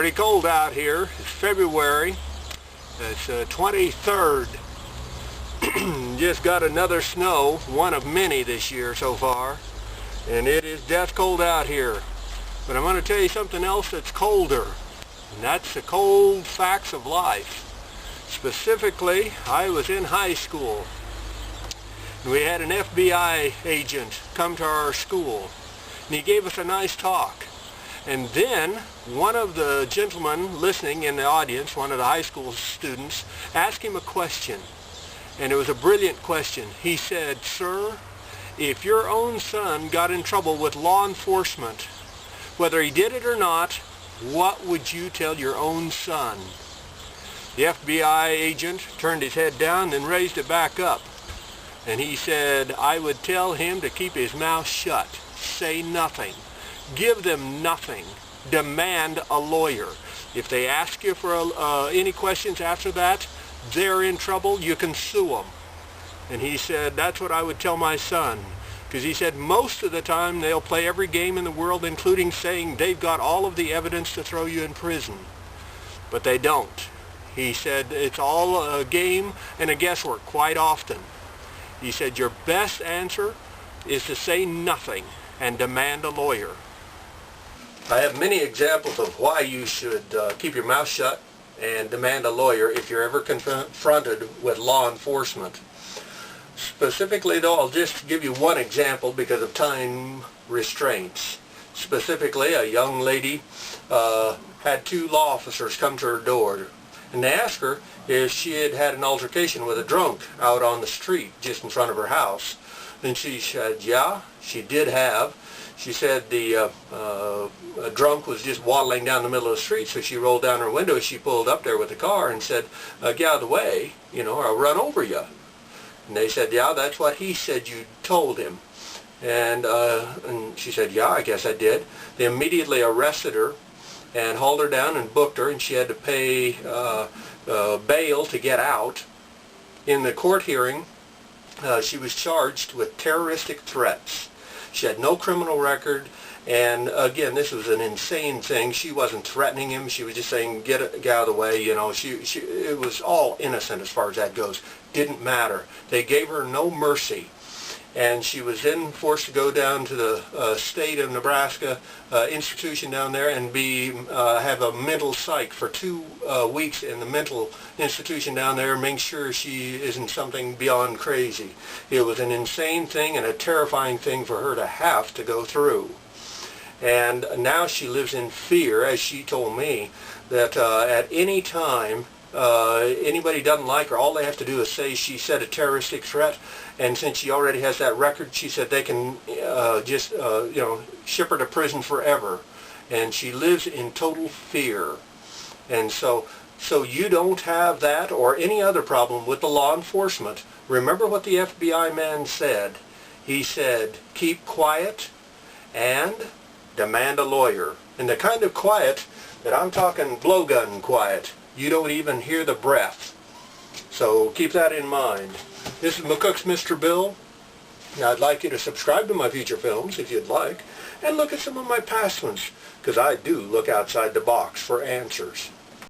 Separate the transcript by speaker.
Speaker 1: Pretty cold out here. It's February. It's 23rd. Just got another snow, one of many this year so far. And it is death cold out here. But I'm going to tell you something else that's colder. And that's the cold facts of life. Specifically, I was in high school. And we had an FBI agent come to our school. And he gave us a nice talk. And then one of the gentlemen listening in the audience, one of the high school students, asked him a question. And it was a brilliant question. He said, "Sir, if your own son got in trouble with law enforcement, whether he did it or not, what would you tell your own son?" The FBI agent turned his head down and raised it back up. And he said, "I would tell him to keep his mouth shut, say nothing. Give them nothing. Demand a lawyer. If they ask you for any questions after that, they're in trouble. You can sue them." And he said, "That's what I would tell my son." Because he said most of the time they'll play every game in the world, including saying they've got all of the evidence to throw you in prison. But they don't. He said it's all a game and a guesswork quite often. He said your best answer is to say nothing and demand a lawyer. I have many examples of why you should keep your mouth shut and demand a lawyer if you're ever confronted with law enforcement. Specifically though, I'll just give you one example because of time restraints. Specifically, a young lady had two law officers come to her door, and they asked her if she had had an altercation with a drunk out on the street just in front of her house. And she said, yeah, she did have. She said the drunk was just waddling down the middle of the street, so she rolled down her window as she pulled up there with the car and said, "Get out of the way, or I'll run over you." And they said, "Yeah, that's what he said you told him." And she said, "Yeah, I guess I did." They immediately arrested her and hauled her down and booked her, and she had to pay bail to get out. In the court hearing, she was charged with terroristic threats. She had no criminal record, and again, this was an insane thing. She wasn't threatening him. She was just saying, get out of the way. It was all innocent as far as that goes. Didn't matter. They gave her no mercy. And she was then forced to go down to the state of Nebraska institution down there and have a mental psych for 2 weeks in the mental institution down there, making sure she isn't something beyond crazy. It was an insane thing and a terrifying thing for her to have to go through. And now she lives in fear, as she told me, that at any time anybody doesn't like her, all they have to do is say she said a terroristic threat, and since she already has that record, she said they can just ship her to prison forever. And she lives in total fear. And so you don't have that or any other problem with the law enforcement. Remember what the FBI man said. He said, keep quiet and demand a lawyer. And the kind of quiet that I'm talking blowgun quiet. You don't even hear the breath. So keep that in mind. This is McCook's Mr. Bill. I'd like you to subscribe to my future films if you'd like, and look at some of my past ones, because I do look outside the box for answers.